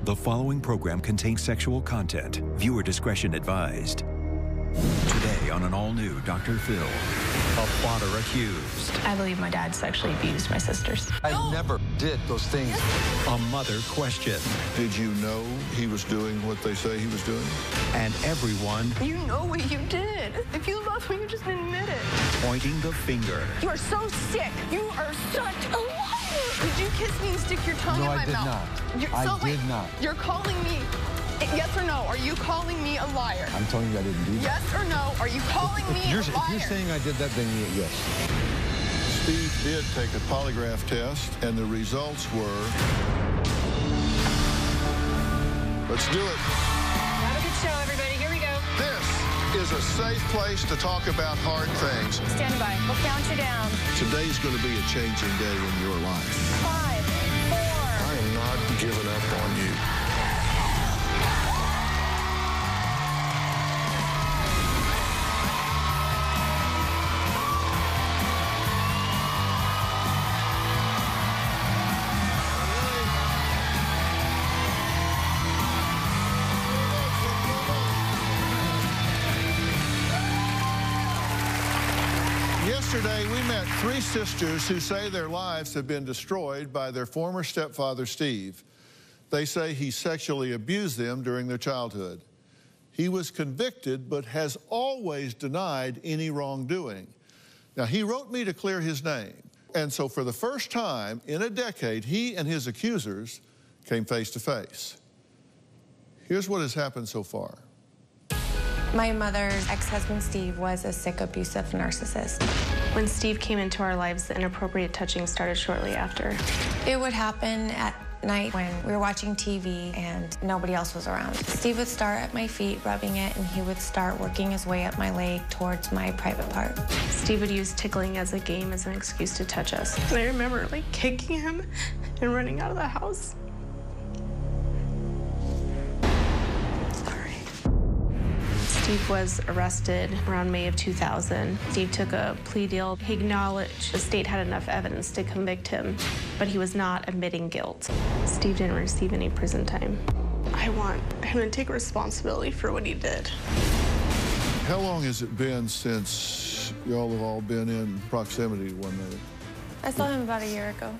The following program contains sexual content. Viewer discretion advised. Today on an all-new Dr. Phil, a plotter accused. I believe my dad sexually abused my sisters. I never did those things. A mother questioned. Did you know he was doing what they say he was doing? And everyone You know what you did. If you love me, you just admit it. pointing the finger. You are so sick. You are such a liar. Did you kiss me and stick your tongue in my mouth? No, I did not. You're calling me, yes or no, are you calling me a liar? I'm telling you I didn't do that. Yes or no, are you calling me a liar? If you're saying I did that, then yes. Steve did take a polygraph test, and the results were... Let's do it. Have a good show, everybody. Here we go. This is a safe place to talk about hard things. Stand by. We'll count you down. Today's going to be a changing day in your life. 5, 4. I am not giving up on you. Yesterday, we met three sisters who say their lives have been destroyed by their former stepfather, Steve. They say he sexually abused them during their childhood. He was convicted, but has always denied any wrongdoing. Now, he wrote me to clear his name. And so for the first time in a decade, he and his accusers came face to face. Here's what has happened so far. My mother's ex-husband, Steve, was a sick, abusive narcissist. When Steve came into our lives, the inappropriate touching started shortly after. It would happen at night when we were watching TV and nobody else was around. Steve would start at my feet, rubbing it, and he would start working his way up my leg towards my private part. Steve would use tickling as a game, as an excuse to touch us. And I remember, kicking him and running out of the house. Steve was arrested around May of 2000. Steve took a plea deal. He acknowledged the state had enough evidence to convict him, but he was not admitting guilt. Steve didn't receive any prison time. I want him to take responsibility for what he did. How long has it been since y'all have all been in proximity to one another? I saw him about a year ago.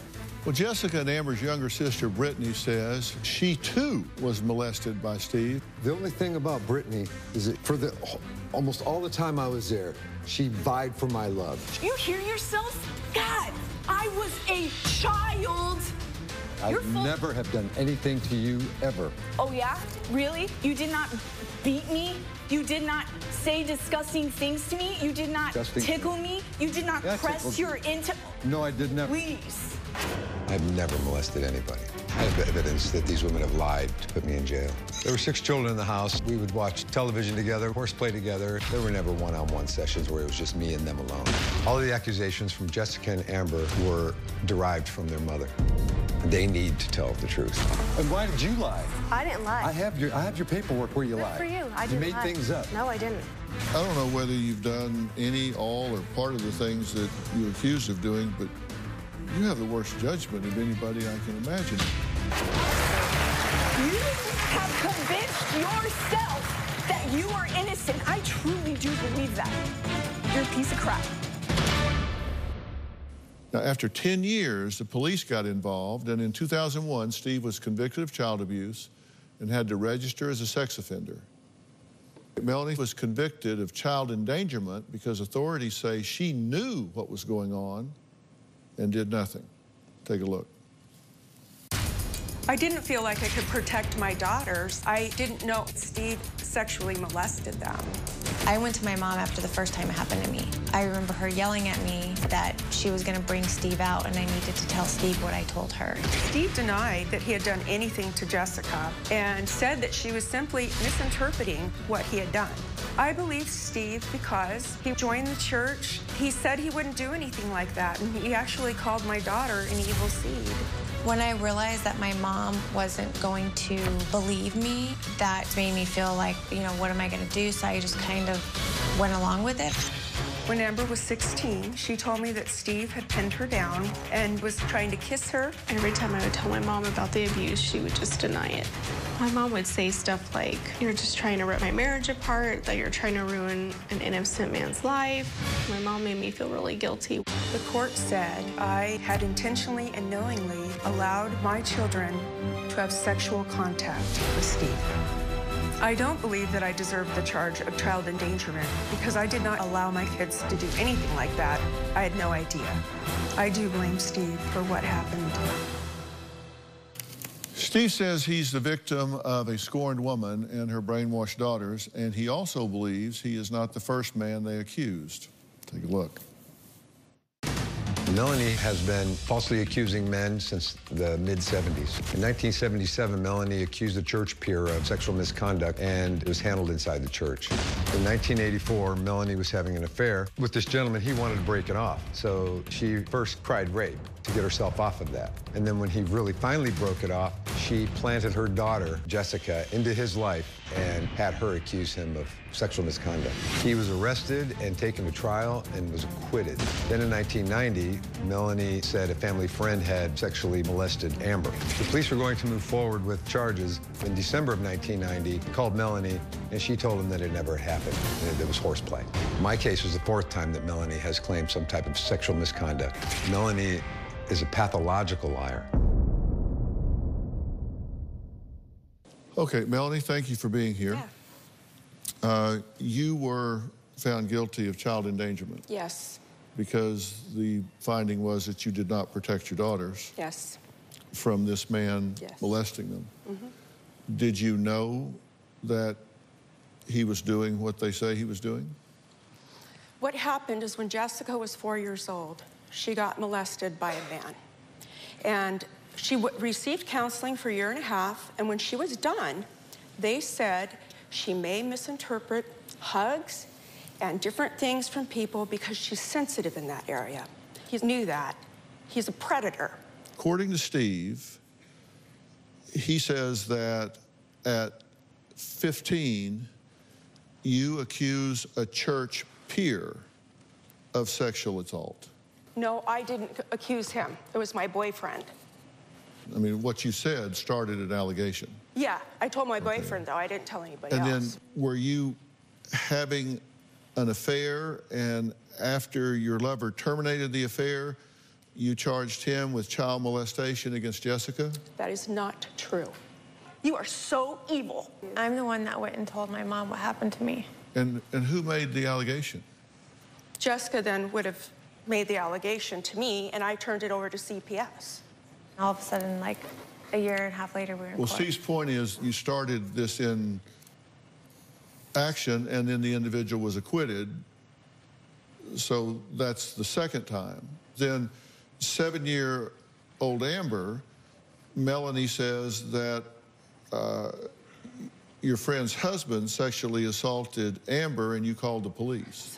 Well, Jessica and Amber's younger sister, Brittany, says she, too, was molested by Steve. The only thing about Brittany is that for almost all the time I was there, she vied for my love. You hear yourself? God, I was a child. I never have done anything to you, ever. Oh, yeah? Really? You did not beat me? You did not say disgusting things to me? You did not tickle me? You did not press your into... No, I did never. Please. I've never molested anybody. I have evidence that these women have lied to put me in jail. There were 6 children in the house. We would watch television together, horseplay together. There were never one-on-one sessions where it was just me and them alone. All of the accusations from Jessica and Amber were derived from their mother. They need to tell the truth. And why did you lie? I didn't lie. I have your paperwork where you lied. Good for you. I didn't You made lie. things up. No, I didn't. I don't know whether you've done any, all, or part of the things that you're accused of doing, but you have the worst judgment of anybody I can imagine. You have convinced yourself that you are innocent. I truly do believe that. You're a piece of crap. Now, after 10 years, the police got involved, and in 2001, Steve was convicted of child abuse and had to register as a sex offender. Melanie was convicted of child endangerment because authorities say she knew what was going on and did nothing. Take a look. I didn't feel like I could protect my daughters. I didn't know Steve sexually molested them. I went to my mom after the first time it happened to me. I remember her yelling at me that she was going to bring Steve out, and I needed to tell Steve what I told her. Steve denied that he had done anything to Jessica and said that she was simply misinterpreting what he had done. I believe Steve because he joined the church. He said he wouldn't do anything like that, and he actually called my daughter an evil seed. When I realized that my mom wasn't going to believe me, that made me feel like, what am I going to do? So I just kind of went along with it. When Amber was 16, she told me that Steve had pinned her down and was trying to kiss her. Every time I would tell my mom about the abuse, she would just deny it. My mom would say stuff like, "You're just trying to rip my marriage apart, that you're trying to ruin an innocent man's life." My mom made me feel really guilty. The court said I had intentionally and knowingly allowed my children to have sexual contact with Steve. I don't believe that I deserve the charge of child endangerment because I did not allow my kids to do anything like that. I had no idea. I do blame Steve for what happened. Steve says he's the victim of a scorned woman and her brainwashed daughters, and he also believes he is not the first man they accused. Take a look. Melanie has been falsely accusing men since the mid-'70s. In 1977, Melanie accused a church peer of sexual misconduct, and it was handled inside the church. In 1984, Melanie was having an affair with this gentleman. He wanted to break it off, so she first cried rape to get herself off of that. And then when he really finally broke it off, she planted her daughter, Jessica, into his life and had her accuse him of sexual misconduct. He was arrested and taken to trial and was acquitted. Then in 1990, Melanie said a family friend had sexually molested Amber. The police were going to move forward with charges. In December of 1990, called Melanie, and she told him that it never happened, and it was horseplay. My case was the fourth time that Melanie has claimed some type of sexual misconduct. Melanie is a pathological liar. Okay, Melanie, thank you for being here. Yeah. You were found guilty of child endangerment. Yes. Because the finding was that you did not protect your daughters. Yes. From this man Yes. molesting them. Mm-hmm. Did you know that he was doing what they say he was doing? What happened is when Jessica was 4 years old, she got molested by a man. And she received counseling for a year and a half, and when she was done, they said she may misinterpret hugs and different things from people because she's sensitive in that area. He knew that. He's a predator. According to Steve, he says that at 15, you accuse a church peer of sexual assault. No, I didn't accuse him. It was my boyfriend. I mean, what you said started an allegation. Yeah, I told my boyfriend, though. I didn't tell anybody else. And then were you having an affair, and after your lover terminated the affair, you charged him with child molestation against Jessica? That is not true. You are so evil. I'm the one that went and told my mom what happened to me. And who made the allegation? Jessica then would have made the allegation to me, and I turned it over to CPS. All of a sudden, like a year and a half later, we were in Well, court. Steve's point is you started this in action, and then the individual was acquitted. So that's the second time. Then 7-year-old Amber, Melanie says that your friend's husband sexually assaulted Amber, and you called the police.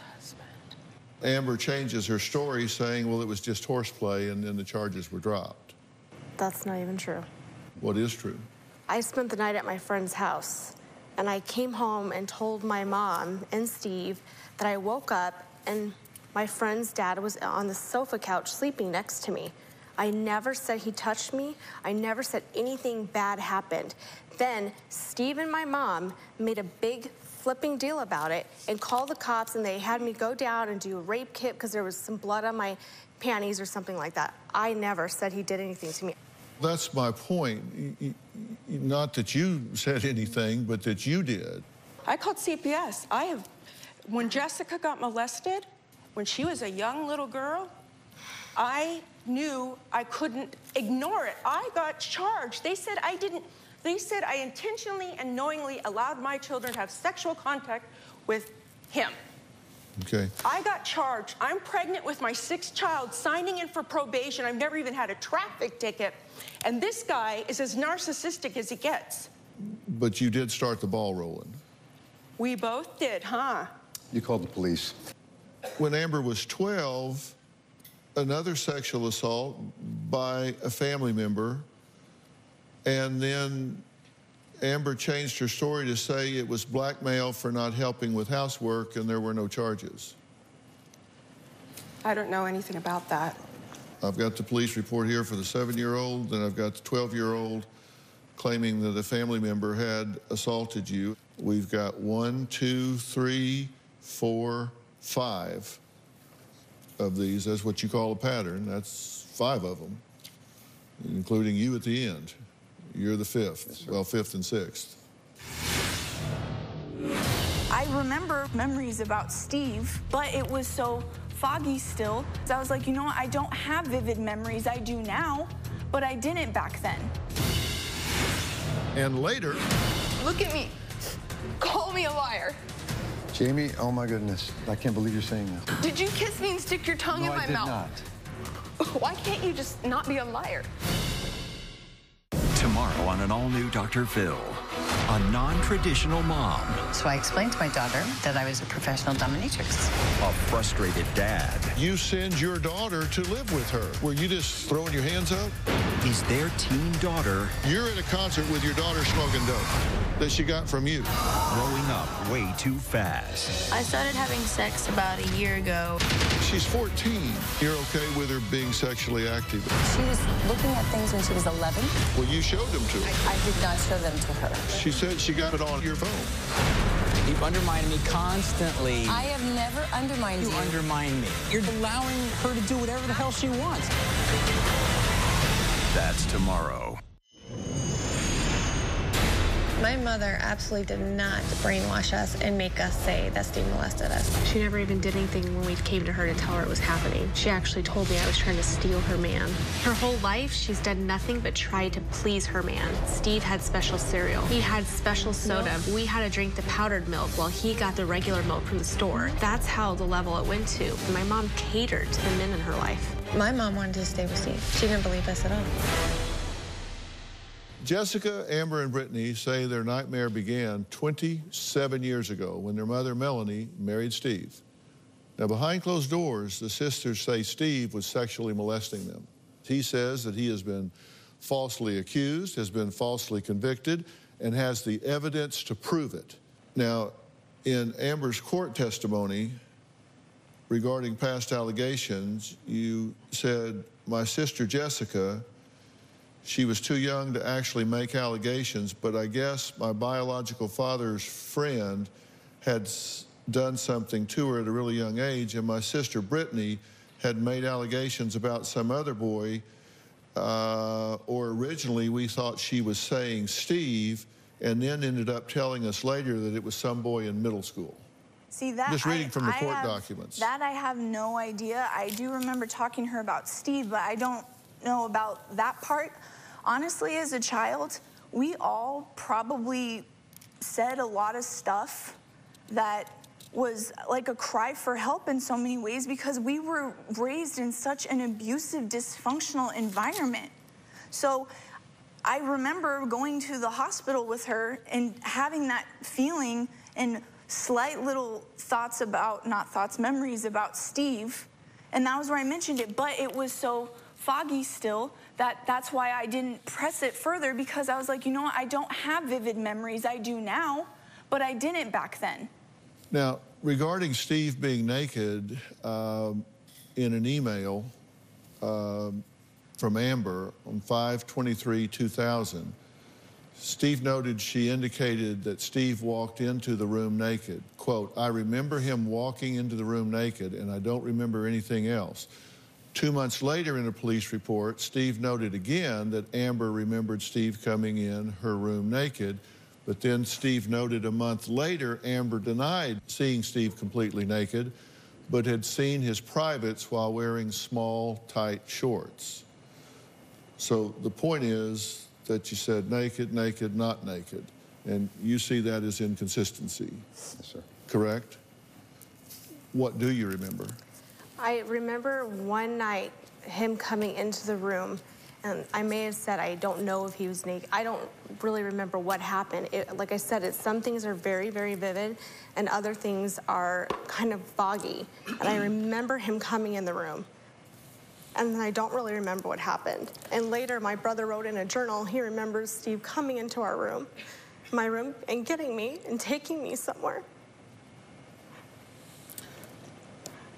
Amber changes her story, saying, well, it was just horseplay, and then the charges were dropped. That's not even true. What is true? I spent the night at my friend's house, and I came home and told my mom and Steve that I woke up and my friend's dad was on the sofa couch sleeping next to me. I never said he touched me. I never said anything bad happened. Then Steve and my mom made a big flipping deal about it and called the cops, and they had me go down and do a rape kit because there was some blood on my panties or something like that. I never said he did anything to me. That's my point. Not that you said anything, but that you did. I called CPS. When Jessica got molested, when she was a young little girl, I knew I couldn't ignore it. I got charged. They said I intentionally and knowingly allowed my children to have sexual contact with him. Okay. I got charged. I'm pregnant with my 6th child, signing in for probation. I've never even had a traffic ticket. And this guy is as narcissistic as he gets. But you did start the ball rolling. We both did, huh? You called the police. When Amber was 12, another sexual assault by a family member, and then Amber changed her story to say it was blackmail for not helping with housework and there were no charges. I don't know anything about that. I've got the police report here for the 7-year-old, and I've got the 12-year-old claiming that a family member had assaulted you. We've got 1, 2, 3, 4, 5 of these. That's what you call a pattern. That's 5 of them, including you at the end. You're the 5th. Yes, well, 5th and 6th. I remember memories about Steve, but it was so foggy still. So I was like, you know what? I don't have vivid memories. I do now, but I didn't back then. And later... Look at me. Call me a liar. Jamie, oh my goodness. I can't believe you're saying this. Did you kiss me and stick your tongue in my mouth? No, I did not. Why can't you just not be a liar? Tomorrow on an all-new Dr. Phil, a non-traditional mom. So I explained to my daughter that I was a professional dominatrix. A frustrated dad. You send your daughter to live with her. Were you just throwing your hands up? Is their teen daughter... You're at a concert with your daughter smoking dope that she got from you. Growing up way too fast. I started having sex about a year ago. She's 14. You're okay with her being sexually active? She was looking at things when she was 11. Well, you showed them to her. I did not show them to her. She said she got it on your phone. You've undermined me constantly. I have never undermined you. You undermine me. You're allowing her to do whatever the hell she wants. That's tomorrow. My mother absolutely did not brainwash us and make us say that Steve molested us. She never even did anything when we came to her to tell her it was happening. She actually told me I was trying to steal her man. Her whole life, she's done nothing but try to please her man. Steve had special cereal. He had special soda. We had to drink the powdered milk while he got the regular milk from the store. That's how the level it went to. My mom catered to the men in her life. My mom wanted to stay with Steve. She didn't believe us at all. Jessica, Amber, and Brittany say their nightmare began 27 years ago when their mother, Melanie, married Steve. Now, behind closed doors, the sisters say Steve was sexually molesting them. He says that he has been falsely accused, has been falsely convicted, and has the evidence to prove it. Now, in Amber's court testimony regarding past allegations, you said, my sister Jessica, she was too young to actually make allegations, but I guess my biological father's friend had done something to her at a really young age, and my sister Brittany had made allegations about some other boy, or originally we thought she was saying Steve, and then ended up telling us later that it was some boy in middle school. See, that just reading from the court documents. That I have no idea. I do remember talking to her about Steve, but I don't know about that part. Honestly, as a child, we all probably said a lot of stuff that was like a cry for help in so many ways because we were raised in such an abusive, dysfunctional environment. So I remember going to the hospital with her and having that feeling and slight little thoughts about, not thoughts, memories about Steve. And that was where I mentioned it, but it was so foggy still that's why I didn't press it further, because I was like, you know what, I don't have vivid memories. I do now, but I didn't back then. Now, regarding Steve being naked, in an email from Amber on 5/23/2000, Steve noted she indicated that Steve walked into the room naked. Quote, I remember him walking into the room naked, and I don't remember anything else. 2 months later in a police report, Steve noted again that Amber remembered Steve coming in her room naked, but then Steve noted a month later Amber denied seeing Steve completely naked, but had seen his privates while wearing small, tight shorts. So the point is that you said naked, naked, not naked, and you see that as inconsistency. Yes, sir. Correct? What do you remember? I remember one night him coming into the room, and I may have said I don't know if he was naked. I don't really remember what happened. Like I said, some things are very, very vivid, and other things are kind of foggy. And I remember him coming in the room, and then I don't really remember what happened. And later, my brother wrote in a journal, he remembers Steve coming into our room, my room, and getting me and taking me somewhere.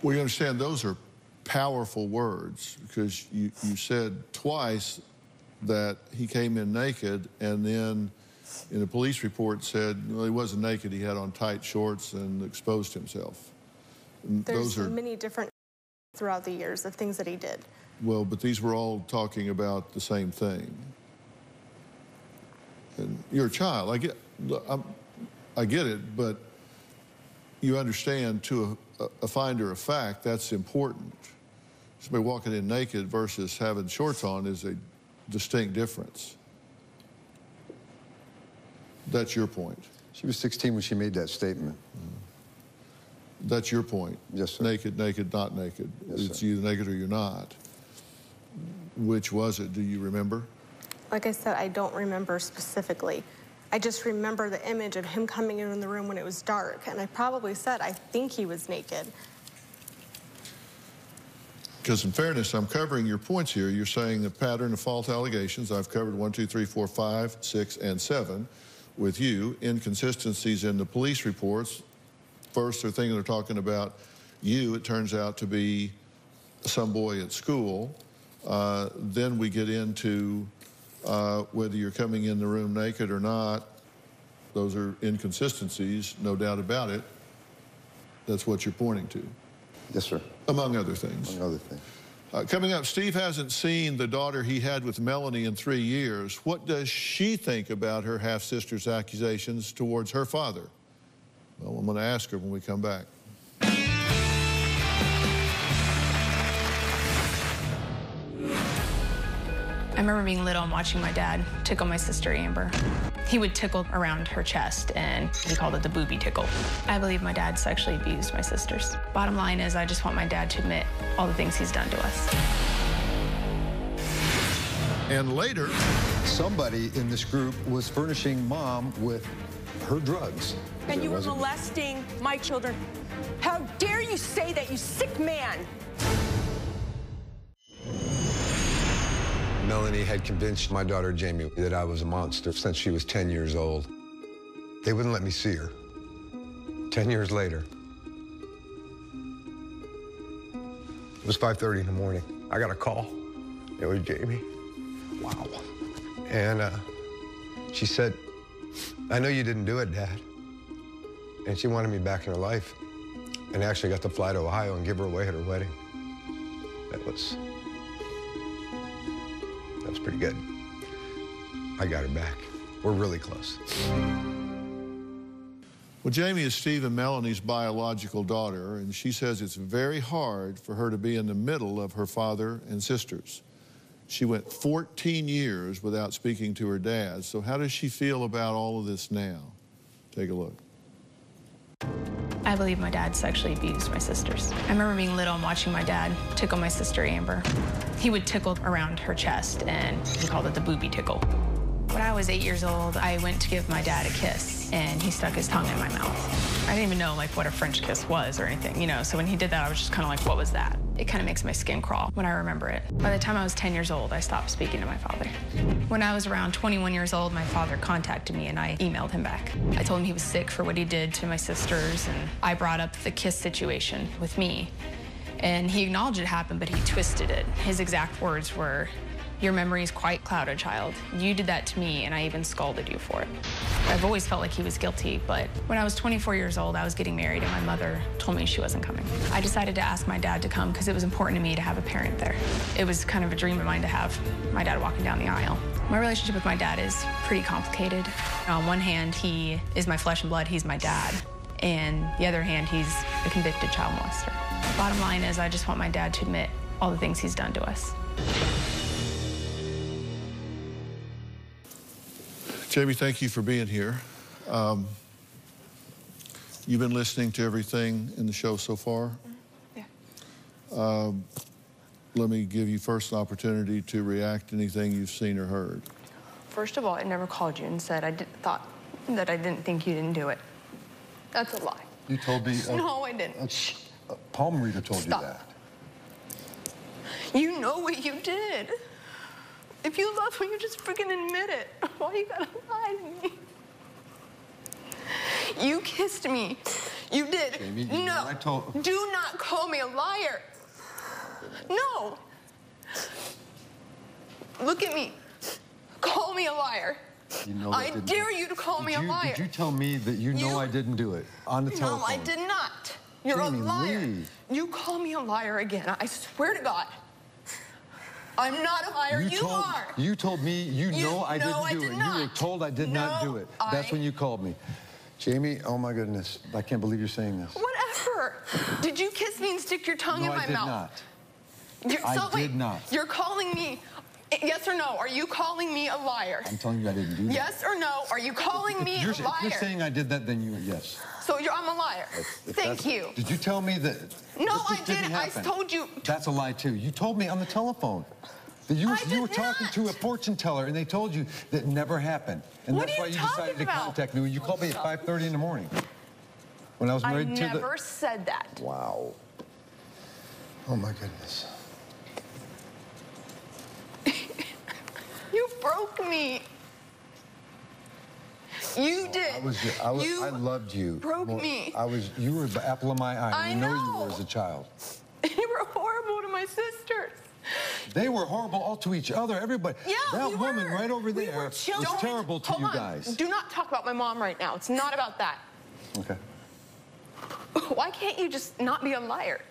We understand those are powerful words, because you said twice that he came in naked, and then in a police report said, well, he wasn't naked, he had on tight shorts and exposed himself. And there's many different throughout the years of things that he did. Well, but these were all talking about the same thing. And you're a child. I get it, but you understand to a finder of fact, that's important. Somebody walking in naked versus having shorts on is a distinct difference. That's your point. She was 16 when she made that statement. That's your point. Yes, sir. Naked, naked, not naked. Yes, it's sir. either naked or you're not. Which was it? Do you remember? Like I said, I don't remember specifically. I just remember the image of him coming in the room when it was dark, and I probably said, I think he was naked. Because in fairness, I'm covering your points here. You're saying the pattern of false allegations. I've covered 1, 2, 3, 4, 5, 6, and 7 with you. Inconsistencies in the police reports. First, they're thinking they're talking about you. It turns out to be some boy at school. Then we get into whether you're coming in the room naked or not. Those are inconsistencies, no doubt about it. That's what you're pointing to. Yes, sir. Among other things. Among other things. Coming up, Steve hasn't seen the daughter he had with Melanie in 3 years. What does she think about her half-sister's accusations towards her father? Well, I'm going to ask her when we come back. I remember being little and watching my dad tickle my sister Amber. He would tickle around her chest, and he called it the booby tickle. I believe my dad sexually abused my sisters. Bottom line is, I just want my dad to admit all the things he's done to us. And later, somebody in this group was furnishing Mom with her drugs. And you were molesting my children. How dare you say that, you sick man? Melanie had convinced my daughter Jamie that I was a monster since she was 10 years old. They wouldn't let me see her. 10 years later. It was 5:30 in the morning. I got a call. It was Jamie. Wow. And she said, I know you didn't do it, Dad. And she wanted me back in her life. And I actually got to fly to Ohio and give her away at her wedding. That was pretty good. I got her back. We're really close. Well, Jamie is Steve and Melanie's biological daughter, and she says it's very hard for her to be in the middle of her father and sisters. She went 14 years without speaking to her dad. So how does she feel about all of this now? Take a look. I believe my dad sexually abused my sisters. I remember being little and watching my dad tickle my sister Amber. He would tickle around her chest, and he called it the booby tickle. When I was 8 years old, I went to give my dad a kiss, and he stuck his tongue in my mouth. I didn't even know what a French kiss was or anything, you know, so when he did that, I was just kind of like, what was that? It kind of makes my skin crawl when I remember it. By the time I was 10 years old, I stopped speaking to my father. When I was around 21 years old, my father contacted me, and I emailed him back. I told him he was sick for what he did to my sisters, and I brought up the kiss situation with me. And he acknowledged it happened, but he twisted it. His exact words were, "Your memory is quite clouded, child. You did that to me, and I even scolded you for it." I've always felt like he was guilty, but when I was 24 years old, I was getting married, and my mother told me she wasn't coming. I decided to ask my dad to come because it was important to me to have a parent there. It was kind of a dream of mine to have my dad walking down the aisle. My relationship with my dad is pretty complicated. On one hand, he is my flesh and blood. He's my dad. And the other hand, he's a convicted child molester. Bottom line is, I just want my dad to admit all the things he's done to us. Jamie, thank you for being here. You've been listening to everything in the show so far? Yeah. Let me give you first an opportunity to react to anything you've seen or heard. First of all, I never called you and said I thought that I didn't think you didn't do it. That's a lie. You told me... No, I didn't. Palm reader told Stop. you that. You know what you did. If you love me, you just freaking admit it. Why you gotta lie to me? You kissed me. You did. Jamie, no. I told... Do not call me a liar. No. Look at me. Call me a liar. You know I dare you to call me a liar. Did you tell me that you know I didn't do it on the telephone? No, I did not. You're Jamie, a liar. leave. You call me a liar again. I swear to God. I'm not a liar. You are. You told me you know I didn't do did it. Not. You were told I did not do it. That's when you called me. Jamie, oh my goodness. I can't believe you're saying this. Whatever. Did you kiss me and stick your tongue in my mouth? I did not. You're calling me, yes or no, are you calling me a liar? I'm telling you I didn't do that. Yes or no, are you calling me a liar? If you're saying I did that, then yes. So I'm a liar. Thank you. Did you tell me that? No, I didn't. I told you. That's a lie, too. You told me on the telephone that you were talking to a fortune teller, and they told you that never happened. And that's why you decided to contact me. You called me at 5:30 in the morning when I was married to the... I never said that. Wow. Oh, my goodness. You broke me. You did. I loved you. Broke me. You were the apple of my eye. I know you were as a child. You were horrible to my sisters. They were horrible all to each other, everybody. Yeah, that woman right over there was terrible to you guys. Do not talk about my mom right now. It's not about that. Okay. Why can't you just not be a liar?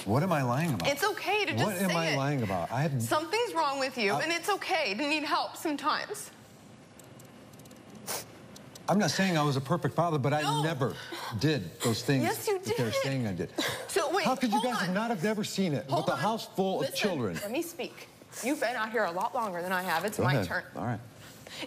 What am I lying about? It's okay to just say it. What am I lying about? Something's wrong with you, and it's okay to need help sometimes. I'm not saying I was a perfect father, but I never did those things yes, you did. that they're saying I did. So wait, how could you guys have never seen it with a house full of children? Let me speak. You've been out here a lot longer than I have. It's my turn. All right.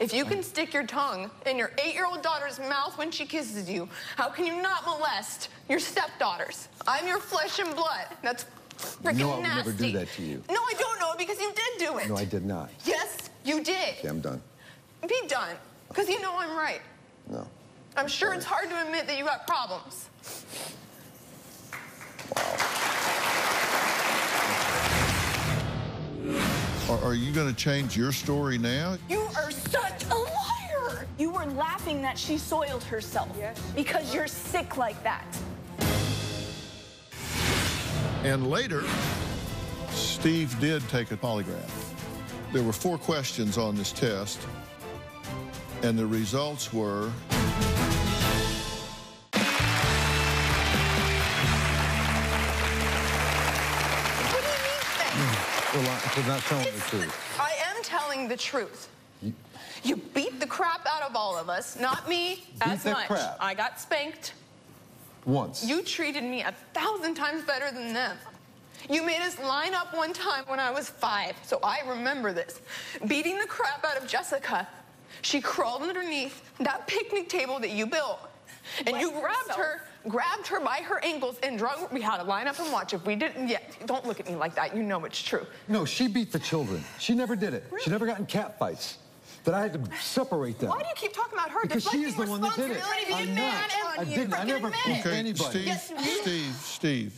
If you can stick your tongue in your 8-year-old daughter's mouth when she kisses you, how can you not molest your stepdaughters? I'm your flesh and blood. That's freaking nasty. No, I would never do that to you. No, I don't know it because you did do it. No, I did not. Yes, you did. Okay, I'm done. Be done, because you know I'm right. No. I'm sure it's hard to admit that you got problems. Wow. Are you going to change your story now? You are such a liar. You were laughing that she soiled herself because you're sick like that. And later, Steve did take a polygraph. There were 4 questions on this test, and the results were... For not telling the truth. I am telling the truth. You beat the crap out of all of us, not me as much. Crap. I got spanked. Once. You treated me 1,000 times better than them. You made us line up one time when I was 5, so I remember this. Beating the crap out of Jessica, she crawled underneath that picnic table that you built, and you grabbed her by her ankles and drug her. We had to line up and watch. If we didn't, don't look at me like that. You know it's true. No, she beat the children. She never did it. Really? She never got in cat fights. That I had to separate them. Why do you keep talking about her? Because she is the one that did it. I'm not. I didn't. I never beat anybody. Steve.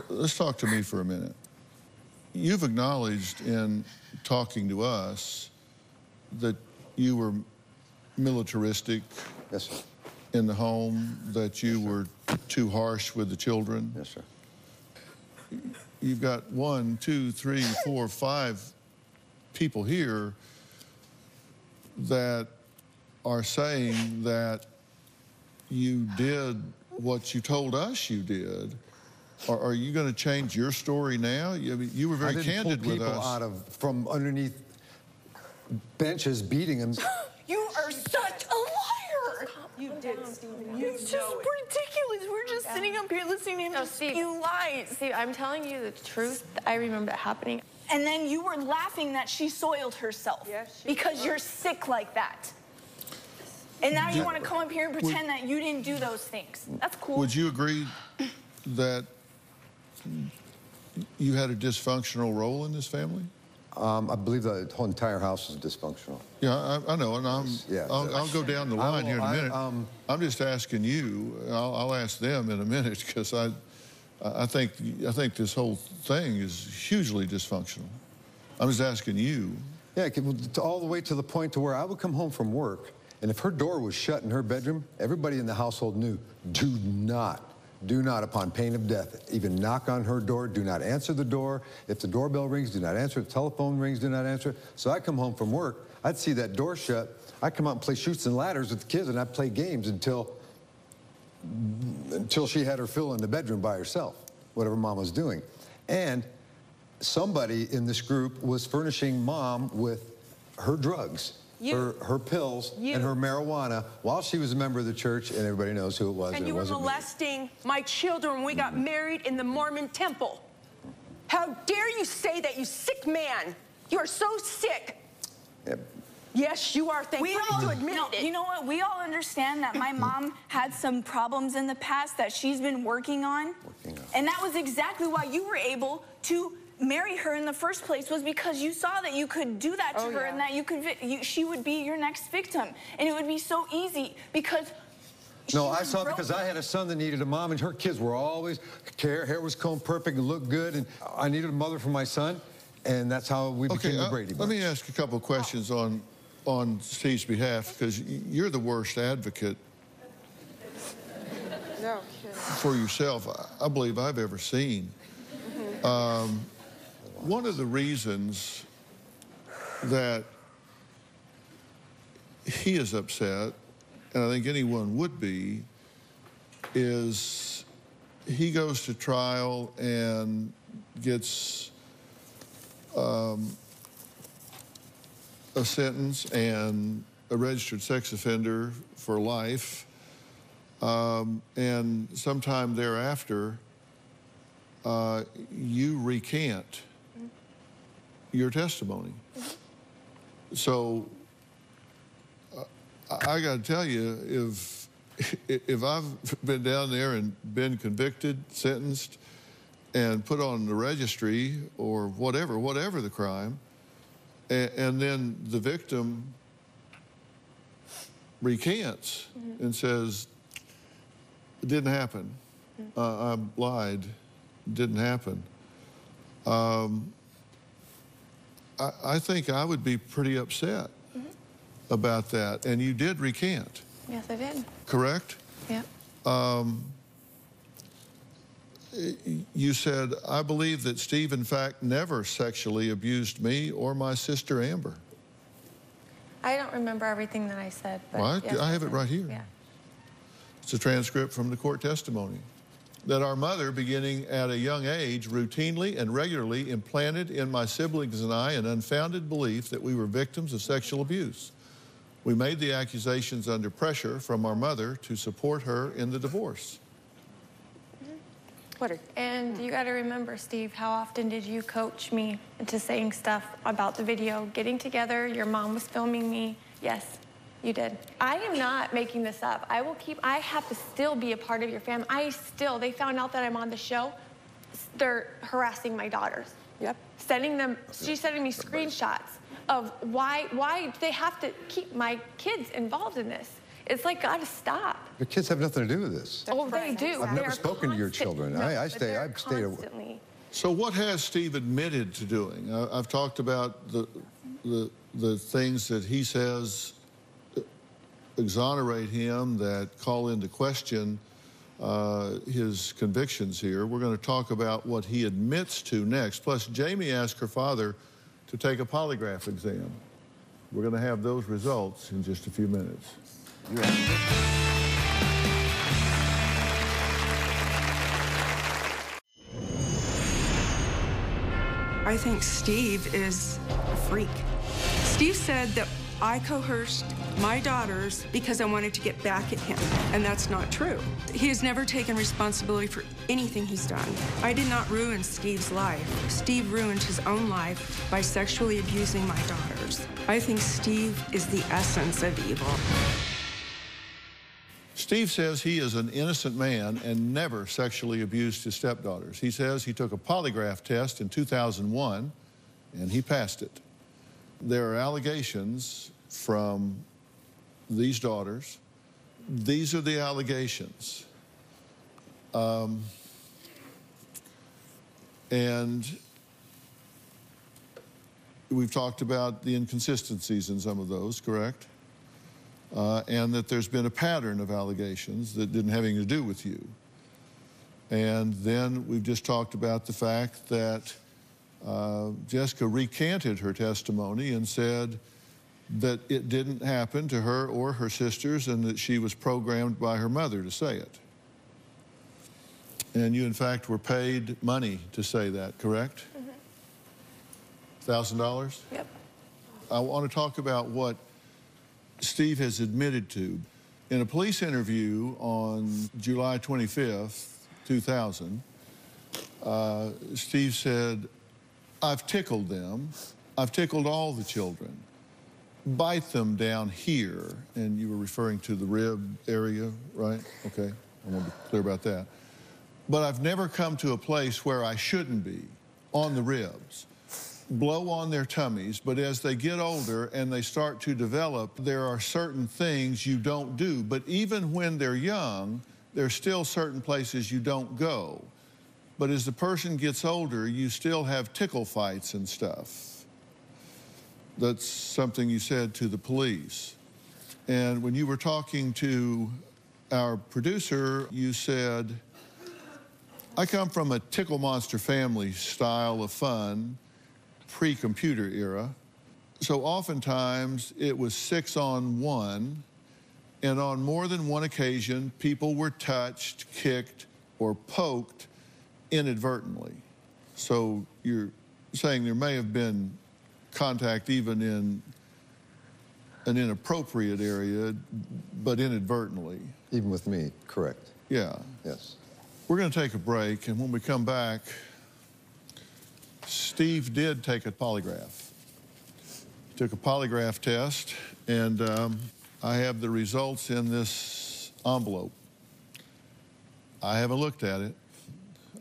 Let's talk to me for a minute. You've acknowledged in talking to us that you were militaristic in the home, that you were too harsh with the children. Yes, sir. You've got 1, 2, 3, 4, 5 people here that are saying that you did what you told us you did. Are you going to change your story now? You were very candid with us. People out from underneath benches beating them. You are such a liar. You did, Stephen. It's just ridiculous. We're just sitting up here listening to him spew lies. Steve, I'm telling you the truth. I remember it happening. And then you were laughing that she soiled herself because you're sick like that. And now you want to come up here and pretend that you didn't do those things. That's cool. Would you agree that you had a dysfunctional role in this family? I believe the whole entire house is dysfunctional. Yeah, I know, and I'll go down the line here in a minute. I'm just asking you. I'll ask them in a minute because I think this whole thing is hugely dysfunctional. I'm just asking you. Yeah, all the way to the point to where I would come home from work, and if her door was shut in her bedroom, everybody in the household knew, do not do not, upon pain of death, even knock on her door. Do not answer the door. If the doorbell rings, do not answer. If the telephone rings, do not answer. So I come home from work, I'd see that door shut. I'd come out and play Chutes and Ladders with the kids, and I'd play games until she had her fill in the bedroom by herself, whatever Mom was doing. And somebody in this group was furnishing Mom with her drugs, her pills, and her marijuana while she was a member of the church, and everybody knows who it was. And you were molesting my children when we got married in the Mormon temple. How dare you say that, you sick man? You are so sick. Yep. Yes, you are. Thank you to admit it. You know what? We all understand that my mom had some problems in the past that she's been working on. And that was exactly why you were able to marry her in the first place, was because you saw that you could do that to her and that she would be your next victim. And it would be so easy because... No, I saw it because I had a son that needed a mom, and her kids were always, hair was combed perfect and looked good, and I needed a mother for my son, and that's how we became the Brady Bunch. Let me ask a couple of questions on Steve's behalf, because you're the worst advocate for yourself, I believe, I've ever seen. One of the reasons that he is upset, and I think anyone would be, is he goes to trial and gets a sentence and a registered sex offender for life, and sometime thereafter you recant your testimony. So I got to tell you, if I've been down there and been convicted, sentenced, and put on the registry or whatever the crime, and then the victim recants and says, it didn't happen, I lied, it didn't happen. I think I would be pretty upset about that. And you did recant. Yes, I did. Correct? Yep. You said, I believe that Steve, in fact, never sexually abused me or my sister, Amber. I don't remember everything that I said. But Well, yes, I have it right here. Yeah. It's a transcript from the court testimony. That our mother, beginning at a young age, routinely and regularly implanted in my siblings and I an unfounded belief that we were victims of sexual abuse. We made the accusations under pressure from our mother to support her in the divorce. And you got to remember, Steve, how often did you coach me into saying stuff about the video, getting together? Your mom was filming me. Yes, you did. I am not making this up. I have to still be a part of your family. They found out that I'm on the show. They're harassing my daughters. Yep. She's sending me screenshots of why they have to keep my kids involved in this. It's like, gotta stop. Your kids have nothing to do with this. Oh, they do. I've never spoken to your children. No, I've stayed constantly. So what has Steve admitted to doing? I've talked about the things that he says exonerate him, that call into question his convictions here. We're going to talk about what he admits to next. Plus, Jamie asked her father to take a polygraph exam. We're going to have those results in just a few minutes. I think Steve is a freak. Steve said that I coerced my daughters because I wanted to get back at him, and that's not true. He has never taken responsibility for anything he's done. I did not ruin Steve's life. Steve ruined his own life by sexually abusing my daughters. I think Steve is the essence of evil. Steve says he is an innocent man and never sexually abused his stepdaughters. He says he took a polygraph test in 2001 and he passed it. There are allegations from these daughters. These are the allegations. And we've talked about the inconsistencies in some of those, correct? And that there's been a pattern of allegations that didn't have anything to do with you. And then we've just talked about the fact that Jessica recanted her testimony and said that it didn't happen to her or her sisters and that she was programmed by her mother to say it. And you, in fact, were paid money to say that, correct? $1,000? Yep. I want to talk about what Steve has admitted to. In a police interview on July 25th, 2000, Steve said, "I've tickled them. I've tickled all the children. Bite them down here." And you were referring to the rib area, right? Okay, I want to be clear about that. "But I've never come to a place where I shouldn't be, on the ribs. Blow on their tummies, but as they get older and they start to develop, there are certain things you don't do. But even when they're young, there's still certain places you don't go. But as the person gets older, you still have tickle fights and stuff." That's something you said to the police. And when you were talking to our producer, you said, "I come from a tickle monster family style of fun, pre-computer era. So oftentimes it was 6-on-1, and on more than one occasion, people were touched, kicked, or poked inadvertently." So you're saying there may have been contact even in an inappropriate area, but inadvertently. Even with me, correct. Yeah. Yes. We're going to take a break, and when we come back, Steve did take a polygraph. He took a polygraph test, and I have the results in this envelope. I haven't looked at it,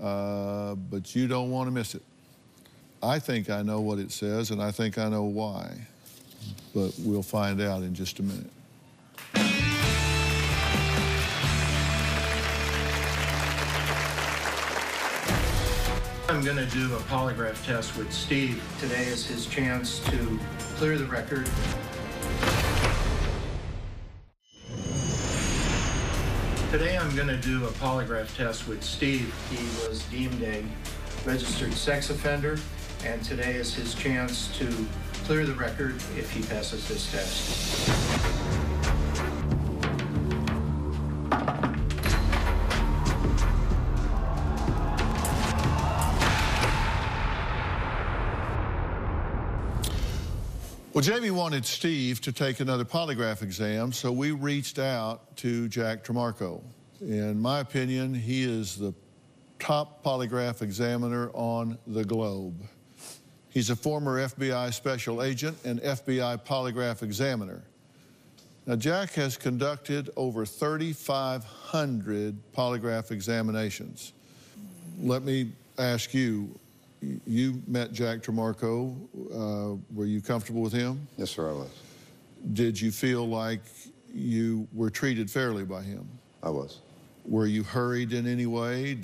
but you don't want to miss it. I think I know what it says, and I think I know why, but we'll find out in just a minute. I'm going to do a polygraph test with Steve. Today is his chance to clear the record. Today I'm going to do a polygraph test with Steve. He was deemed a registered sex offender, and today is his chance to clear the record if he passes this test. Well, Jamie wanted Steve to take another polygraph exam, so we reached out to Jack Tremarco. In my opinion, he is the top polygraph examiner on the globe. He's a former FBI special agent and FBI polygraph examiner. Now, Jack has conducted over 3,500 polygraph examinations. Let me ask you, you met Jack Tremarco. Were you comfortable with him? Yes, sir, I was. Did you feel like you were treated fairly by him? I was. Were you hurried in any way?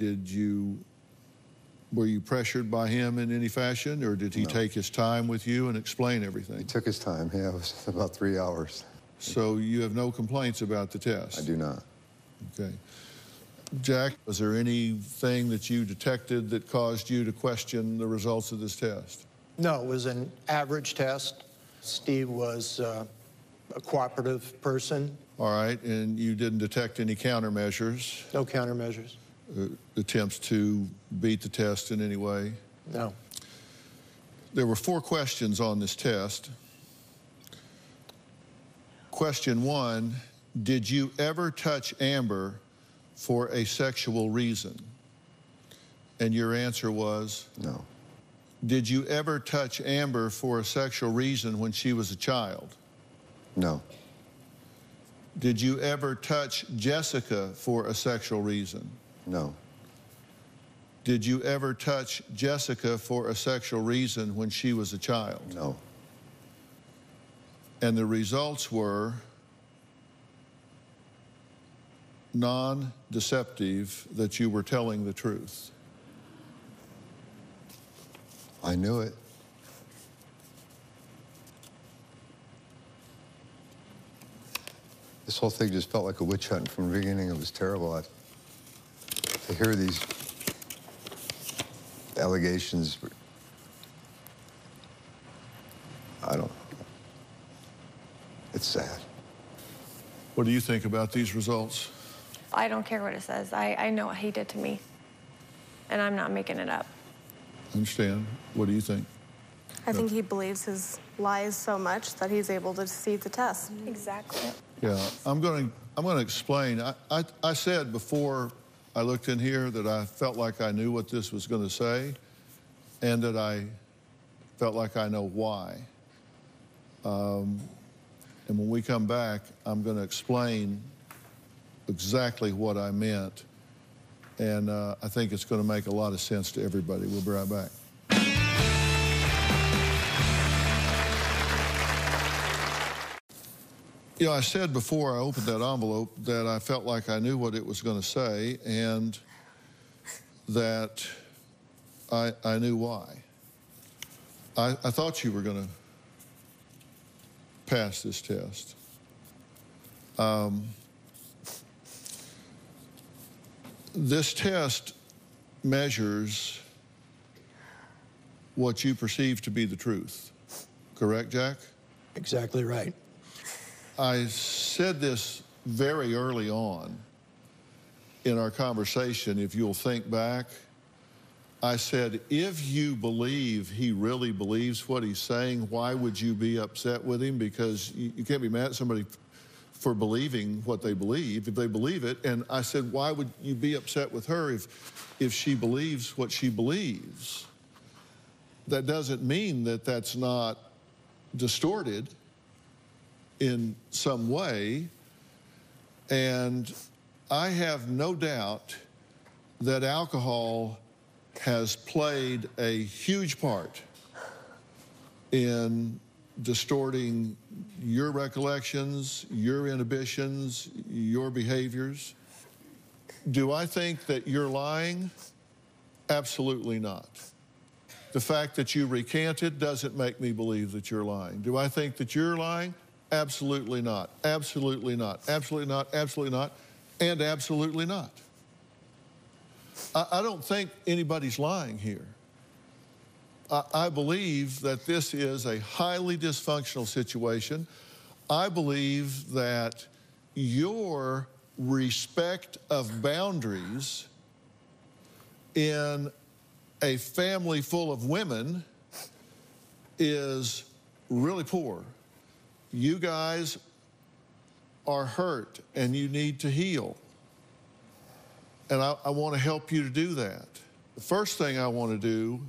Were you pressured by him in any fashion, or did he take his time with you and explain everything? He took his time, yeah, it was about 3 hours. So you have no complaints about the test? I do not. Okay. Jack, was there anything that you detected that caused you to question the results of this test? No, it was an average test. Steve was a cooperative person. All right, and you didn't detect any countermeasures? No countermeasures. Attempts to beat the test in any way? No. There were 4 questions on this test. Question 1, did you ever touch Amber for a sexual reason? And your answer was? No. Did you ever touch Amber for a sexual reason when she was a child? No. Did you ever touch Jessica for a sexual reason? No. Did you ever touch Jessica for a sexual reason when she was a child? No. And the results were non-deceptive, that you were telling the truth. I knew it. This whole thing just felt like a witch hunt from the beginning. It was terrible. To hear these allegations, it's sad. What do you think about these results? I don't care what it says. I know what he did to me, and I'm not making it up. I understand. What do you think? I think he believes his lies so much that he's able to deceive the test. Exactly. Yeah, I'm going to explain. I said before I looked in here that I felt like I knew what this was going to say, and that I felt like I know why. And when we come back, I'm going to explain exactly what I meant, and I think it's going to make a lot of sense to everybody. We'll be right back. You know, I said before I opened that envelope that I felt like I knew what it was going to say, and that I knew why. I thought you were going to pass this test. This test measures what you perceive to be the truth. Correct, Jack? Exactly right. I said this very early on in our conversation, if you'll think back. I said, if you believe he really believes what he's saying, why would you be upset with him? Because you can't be mad at somebody for believing what they believe, if they believe it. And I said, why would you be upset with her if she believes what she believes? That doesn't mean that that's not distorted in some way, and I have no doubt that alcohol has played a huge part in distorting your recollections, your inhibitions, your behaviors. Do I think that you're lying? Absolutely not. The fact that you recanted doesn't make me believe that you're lying. Do I think that you're lying? Absolutely not. Absolutely not. Absolutely not. Absolutely not. And absolutely not. I don't think anybody's lying here. I believe that this is a highly dysfunctional situation. I believe that your respect of boundaries in a family full of women is really poor. You guys are hurt and you need to heal. And I want to help you to do that. The first thing I want to do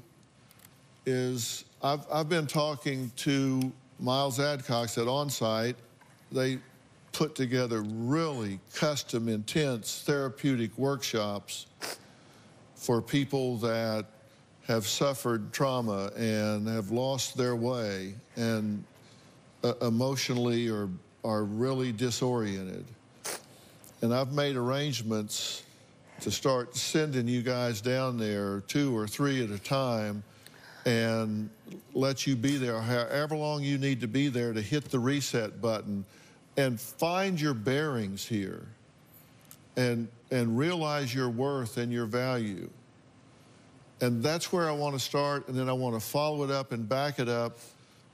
is I've been talking to Miles Adcox at Onsite. They put together really custom, intense, therapeutic workshops for people that have suffered trauma and have lost their way and emotionally are really disoriented. And I've made arrangements to start sending you guys down there 2 or 3 at a time and let you be there however long you need to be there to hit the reset button and find your bearings here and realize your worth and your value. And that's where I want to start, and then I want to follow it up and back it up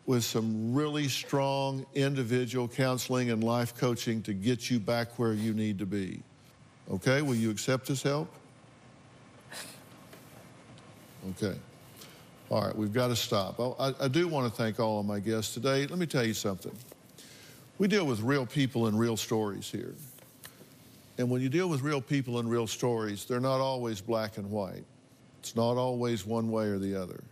with some really strong individual counseling and life coaching to get you back where you need to be. Okay, will you accept this help? Okay. All right, we've got to stop. I do want to thank all of my guests today. Let me tell you something. We deal with real people and real stories here. And when you deal with real people and real stories, they're not always black and white. It's not always one way or the other.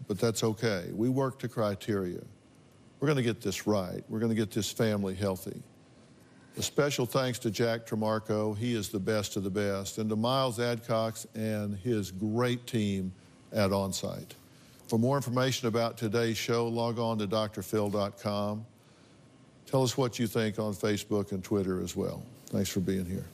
But that's okay. We work to criteria. We're going to get this right. We're going to get this family healthy. A special thanks to Jack Tremarco. He is the best of the best. And to Miles Adcox and his great team at Onsite. For more information about today's show, log on to drphil.com. Tell us what you think on Facebook and Twitter as well. Thanks for being here.